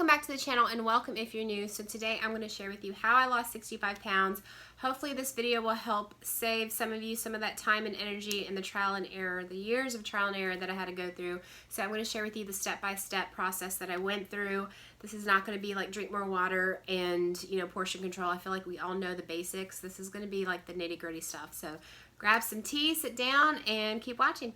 back to the channel and welcome if you're new. So today I'm going to share with you how I lost 65 pounds. Hopefully this video will help save some of you some of that time and energy and the trial and error, the years of trial and error that I had to go through. So I'm going to share with you the step-by-step process that I went through. This is not going to be like drink more water and, you know, portion control. I feel like we all know the basics. This is going to be like the nitty-gritty stuff. So grab some tea, sit down, and keep watching.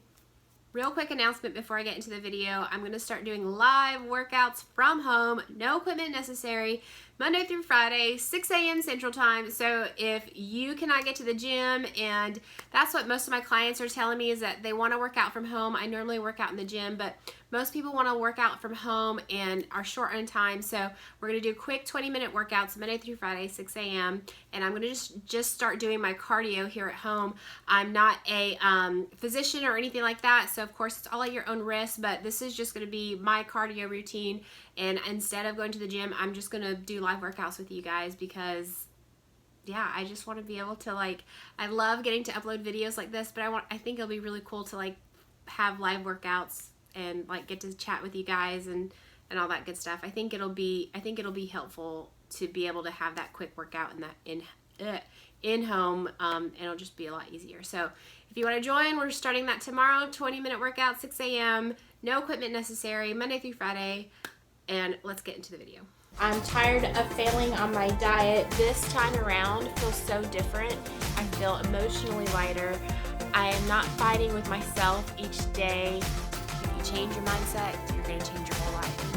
Real quick announcement before I get into the video. I'm going to start doing live workouts from home, no equipment necessary, Monday through Friday, 6 a.m. Central Time. So if you cannot get to the gym, and that's what most of my clients are telling me, is that they want to work out from home. I normally work out in the gym, but most people want to work out from home and are short on time. So we're going to do quick 20-minute workouts Monday through Friday, 6 a.m. And I'm going to just start doing my cardio here at home. I'm not a physician or anything like that, so of course it's all at your own risk, but this is just going to be my cardio routine. And instead of going to the gym, I'm just going to do live workouts with you guys because, yeah, I just want to be able to, like, I love getting to upload videos like this, but I think it'll be really cool to, like, have live workouts and, like, get to chat with you guys and all that good stuff. I think it'll be helpful to be able to have that quick workout in home, and it'll just be a lot easier. So if you want to join, we're starting that tomorrow, 20-minute workout, 6 a.m., no equipment necessary, Monday through Friday, and let's get into the video. I'm tired of failing on my diet. This time around feels so different. I feel emotionally lighter. I am not fighting with myself each day. If you change your mindset, you're going to change your whole life.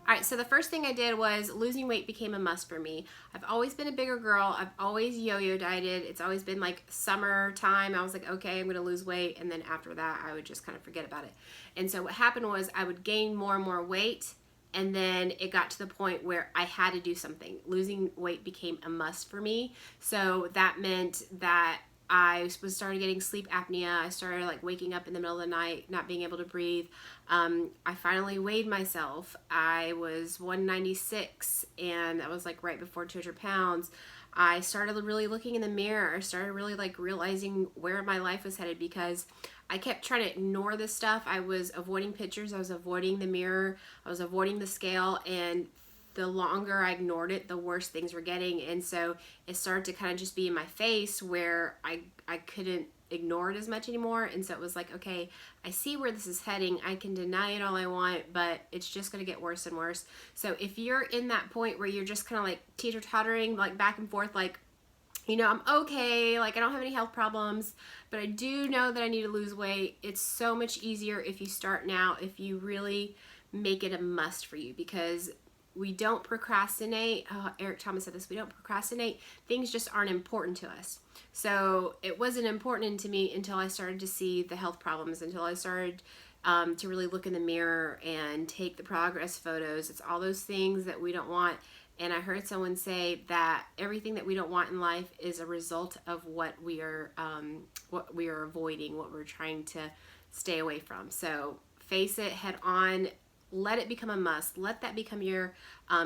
Alright, so the first thing I did was losing weight became a must for me. I've always been a bigger girl. I've always yo-yo dieted. It's always been like summertime. I was like, okay, I'm going to lose weight. And then after that, I would just kind of forget about it. And so what happened was I would gain more and more weight. And then it got to the point where I had to do something. Losing weight became a must for me. So that meant that I started getting sleep apnea. I started like waking up in the middle of the night, not being able to breathe. I finally weighed myself. I was 196, and that was like right before 200 pounds. I started really looking in the mirror. I started really like realizing where my life was headed because I kept trying to ignore this stuff. I was avoiding pictures. I was avoiding the mirror. I was avoiding the scale, and the longer I ignored it, the worse things were getting. And so it started to kind of just be in my face where I couldn't ignore it as much anymore. And so it was like, okay, I see where this is heading. I can deny it all I want, but it's just going to get worse and worse. So if you're in that point where you're just kind of like teeter-tottering, like back and forth, like, you know, I'm okay, like I don't have any health problems, but I do know that I need to lose weight. It's so much easier if you start now, if you really make it a must for you, because we don't procrastinate. Eric Thomas said this, we don't procrastinate. Things just aren't important to us. So it wasn't important to me until I started to see the health problems, until I started to really look in the mirror and take the progress photos. It's all those things that we don't want. And I heard someone say that everything that we don't want in life is a result of what we are avoiding, what we're trying to stay away from. So face it head on. Let it become a must. Let that become your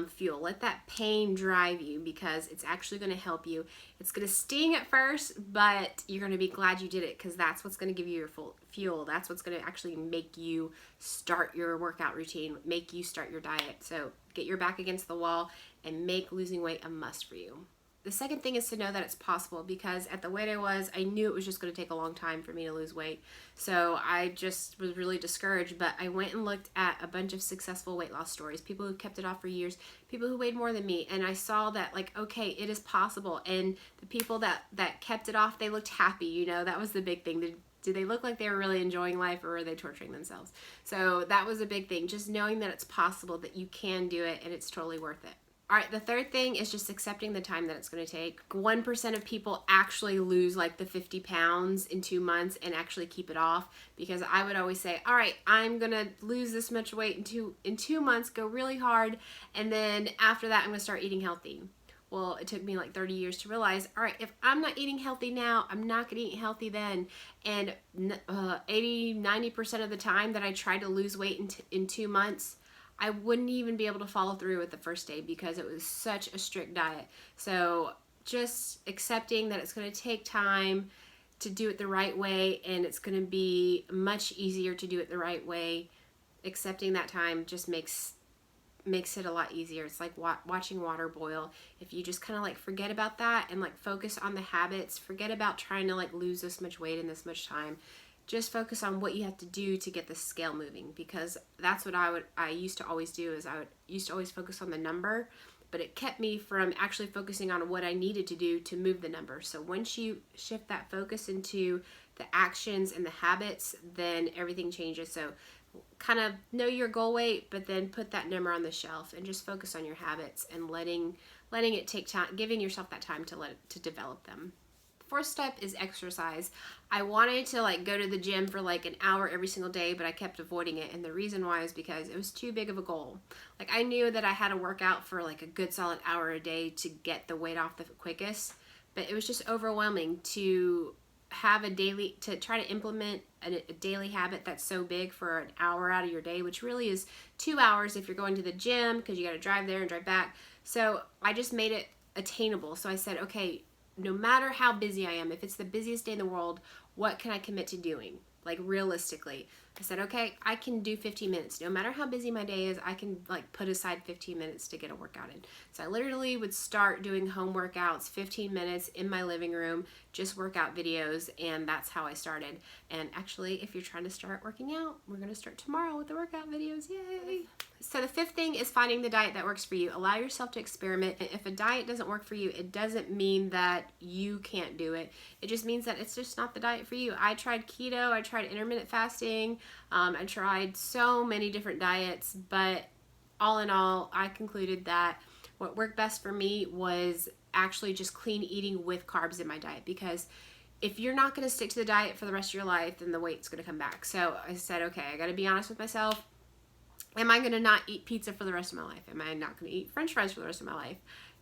fuel. Let that pain drive you, because it's actually going to help you. It's going to sting at first, but you're going to be glad you did it, because that's what's going to give you your full fuel. That's what's going to actually make you start your workout routine, make you start your diet. So get your back against the wall and make losing weight a must for you. The second thing is to know that it's possible, because at the weight I was, I knew it was just going to take a long time for me to lose weight. So I just was really discouraged, but I went and looked at a bunch of successful weight loss stories, people who kept it off for years, people who weighed more than me, and I saw that, like, okay, it is possible. And the people that kept it off, they looked happy, you know, that was the big thing. Did they look like they were really enjoying life, or were they torturing themselves? So that was a big thing, just knowing that it's possible, that you can do it, and it's totally worth it. All right, the third thing is just accepting the time that it's going to take. 1% of people actually lose like the 50 pounds in 2 months and actually keep it off, because I would always say, all right, I'm going to lose this much weight in two months, go really hard, and then after that I'm going to start eating healthy. Well, it took me like 30 years to realize, all right, if I'm not eating healthy now, I'm not going to eat healthy then. And 80-90% of the time that I tried to lose weight in 2 months, I wouldn't even be able to follow through with the first day because it was such a strict diet. So just accepting that it's going to take time to do it the right way, and it's going to be much easier to do it the right way accepting that time just makes it a lot easier. It's like watching water boil. If you just kind of like forget about that and like focus on the habits, forget about trying to like lose this much weight in this much time. Just focus on what you have to do to get the scale moving, because that's what I used to always do, is used to always focus on the number, but it kept me from actually focusing on what I needed to do to move the number. So once you shift that focus into the actions and the habits, then everything changes. So kind of know your goal weight, but then put that number on the shelf and just focus on your habits and letting it take time, giving yourself that time to develop them. Fourth step is exercise. I wanted to like go to the gym for like an hour every single day, but I kept avoiding it. And the reason why is because it was too big of a goal. Like I knew that I had to work out for like a good solid hour a day to get the weight off the quickest, but it was just overwhelming to have to try to implement a daily habit that's so big for an hour out of your day, which really is 2 hours if you're going to the gym, because you got to drive there and drive back. So I just made it attainable. So I said, okay, no matter how busy I am, if it's the busiest day in the world, what can I commit to doing? Like realistically, I said, okay, I can do 15 minutes. No matter how busy my day is, I can like put aside 15 minutes to get a workout in. So I literally would start doing home workouts, 15 minutes in my living room, just workout videos, and that's how I started. And actually, if you're trying to start working out, we're going to start tomorrow with the workout videos. Yay! So the fifth thing is finding the diet that works for you. Allow yourself to experiment. If a diet doesn't work for you, it doesn't mean that you can't do it. It just means that it's just not the diet for you. I tried keto, I tried intermittent fasting, I tried so many different diets, but all in all, I concluded that what worked best for me was actually just clean eating with carbs in my diet, because if you're not going to stick to the diet for the rest of your life, then the weight's going to come back. So I said, okay, I got to be honest with myself. Am I going to not eat pizza for the rest of my life? Am I not going to eat French fries for the rest of my life?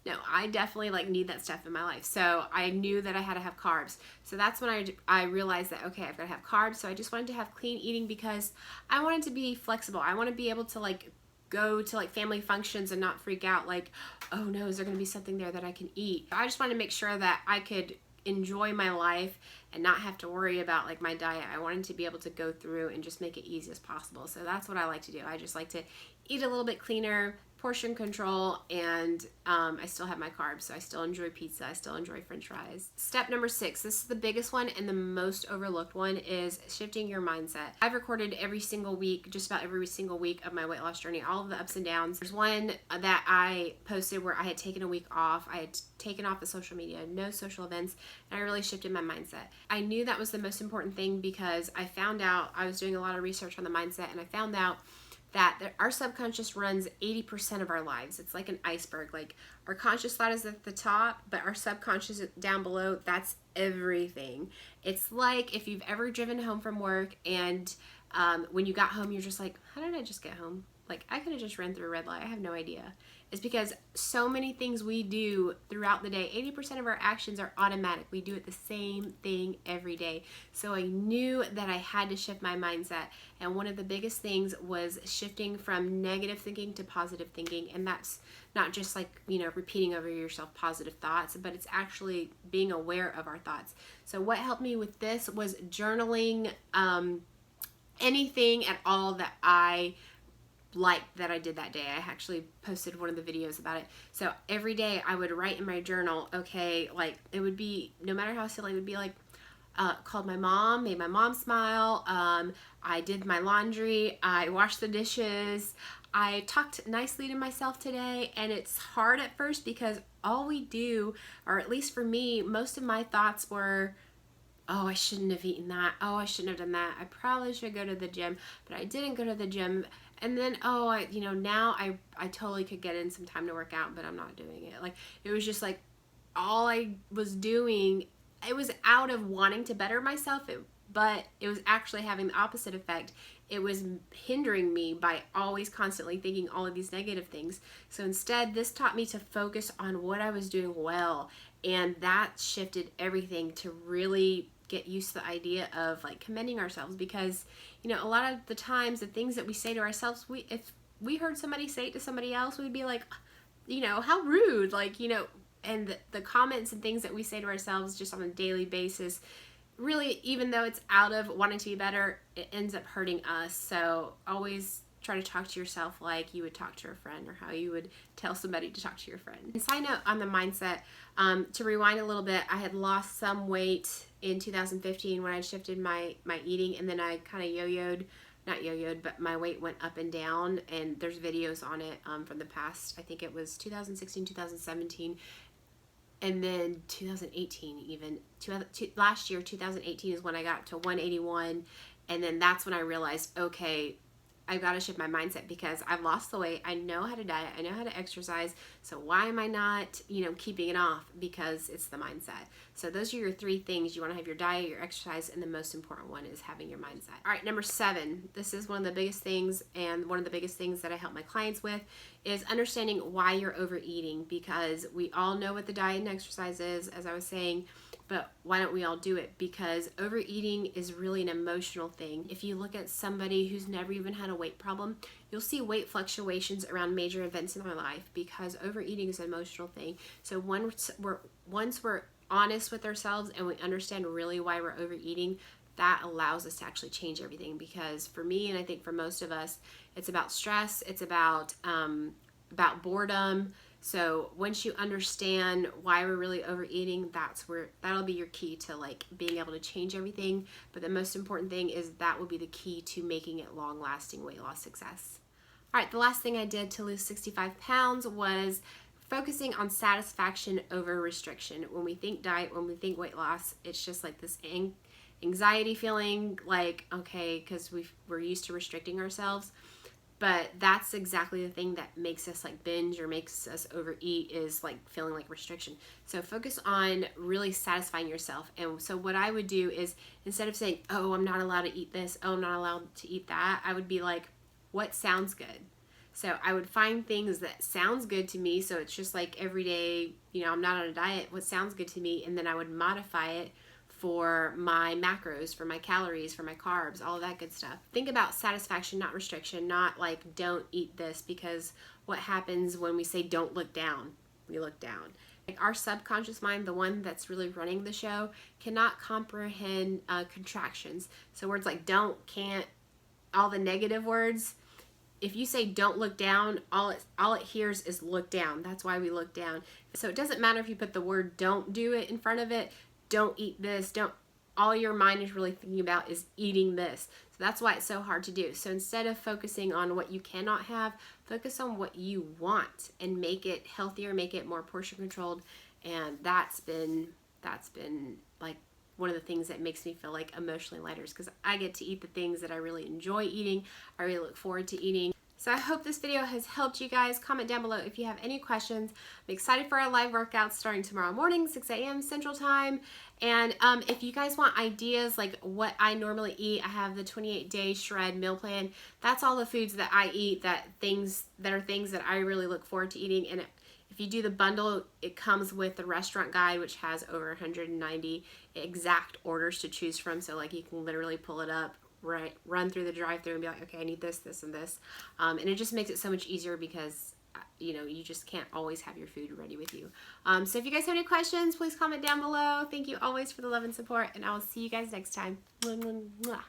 No, I definitely like need that stuff in my life. So I knew that I had to have carbs. So that's when I realized that, okay, I've got to have carbs. So I just wanted to have clean eating because I wanted to be flexible. I want to be able to like go to like family functions and not freak out like, oh no, is there going to be something there that I can eat? I just wanted to make sure that I could enjoy my life and not have to worry about like my diet. I wanted to be able to go through and just make it easy as possible. So that's what I like to do. I just like to eat a little bit cleaner, portion control, and I still have my carbs. So I still enjoy pizza. I still enjoy French fries. Step number 6, this is the biggest one and the most overlooked one, is shifting your mindset. I've recorded every single week, just about every single week of my weight loss journey, all of the ups and downs. There's one that I posted where I had taken a week off. I had taken off the social media, no social events, and I really shifted my mindset. I knew that was the most important thing because I found out, I was doing a lot of research on the mindset, and I found out that our subconscious runs 80% of our lives. It's like an iceberg. Like our conscious thought is at the top, but our subconscious down below, that's everything. It's like if you've ever driven home from work and when you got home, you're just like, how did I just get home? Like I could have just ran through a red light. I have no idea. It's because so many things we do throughout the day, 80% of our actions are automatic. We do it the same thing every day. So I knew that I had to shift my mindset. And one of the biggest things was shifting from negative thinking to positive thinking. And that's not just like, repeating over yourself positive thoughts, but it's actually being aware of our thoughts. So what helped me with this was journaling anything at all that I that I did that day. I actually posted one of the videos about it. So every day I would write in my journal, okay, like it would be, no matter how silly, it would be like, called my mom, made my mom smile, I did my laundry, I washed the dishes, I talked nicely to myself today. And it's hard at first because all we do, or at least for me, most of my thoughts were, oh, I shouldn't have eaten that. Oh, I shouldn't have done that. I probably should go to the gym, but I didn't go to the gym. And then, now I totally could get in some time to work out, but I'm not doing it. Like, it was just like all I was doing, it was out of wanting to better myself, but it was actually having the opposite effect. It was hindering me by always constantly thinking all of these negative things. So instead, this taught me to focus on what I was doing well. And that shifted everything to really get used to the idea of like commending ourselves, because a lot of the times the things that we say to ourselves, if we heard somebody say it to somebody else, we'd be like, how rude, like, and the comments and things that we say to ourselves just on a daily basis, really, even though it's out of wanting to be better, it ends up hurting us. So always try to talk to yourself like you would talk to a friend, or how you would tell somebody to talk to your friend. And side note on the mindset, to rewind a little bit, I had lost some weight in 2015 when I shifted my eating, and then I kind of not yo-yoed, but my weight went up and down, and there's videos on it from the past. I think it was 2016, 2017, and then 2018 even. Last year, 2018, is when I got to 181, and then that's when I realized, okay, I've got to shift my mindset, because I've lost the weight. I know how to diet. I know how to exercise. So why am I not, keeping it off? Because it's the mindset. So those are your 3 things. You want to have your diet, your exercise, and the most important one is having your mindset. All right, number 7. This is one of the biggest things, and one of the biggest things that I help my clients with is understanding why you're overeating, because we all know what the diet and exercise is, as I was saying. But why don't we all do it? Because overeating is really an emotional thing. If you look at somebody who's never even had a weight problem, you'll see weight fluctuations around major events in their life, because overeating is an emotional thing. So once we're honest with ourselves and we understand really why we're overeating, that allows us to actually change everything. Because for me, and I think for most of us, it's about stress, it's about boredom. So once you understand why we're really overeating, that'll be your key to being able to change everything. But the most important thing is that will be the key to making it long-lasting weight loss success. All right, the last thing I did to lose 65 pounds was focusing on satisfaction over restriction. When we think diet, when we think weight loss, it's just like this anxiety feeling, okay, because we're used to restricting ourselves. But that's exactly the thing that makes us binge or makes us overeat, is feeling like restriction. So focus on really satisfying yourself. And so what I would do is, instead of saying, oh, I'm not allowed to eat this, oh, I'm not allowed to eat that, I would be like, what sounds good? So I would find things that sounds good to me. So it's just every day, I'm not on a diet, what sounds good to me, and then I would modify it for my macros, for my calories, for my carbs, all of that good stuff. Think about satisfaction, not restriction, not don't eat this, because what happens when we say don't look down? We look down. Our subconscious mind, the one that's really running the show, cannot comprehend contractions. So words like don't, can't, all the negative words, if you say don't look down, all it hears is look down. That's why we look down. So it doesn't matter if you put the word don't do it in front of it, don't eat this, all your mind is really thinking about is eating this. So that's why it's so hard to do. So instead of focusing on what you cannot have, focus on what you want and make it healthier, make it more portion controlled. And that's been one of the things that makes me feel emotionally lighter, because I get to eat the things that I really enjoy eating, I really look forward to eating. So I hope this video has helped you guys. Comment down below if you have any questions. I'm excited for our live workouts starting tomorrow morning, 6 a.m. Central Time. And if you guys want ideas what I normally eat, I have the 28-day shred meal plan. That's all the foods that I eat, that are things that I really look forward to eating. And if you do the bundle, it comes with the restaurant guide, which has over 190 exact orders to choose from. So you can literally pull it up, run through the drive-thru and be like, okay, I need this, this, and this. And it just makes it so much easier, because you just can't always have your food ready with you. So if you guys have any questions, please comment down below. Thank you always for the love and support, and I will see you guys next time. Mwah, mwah, mwah.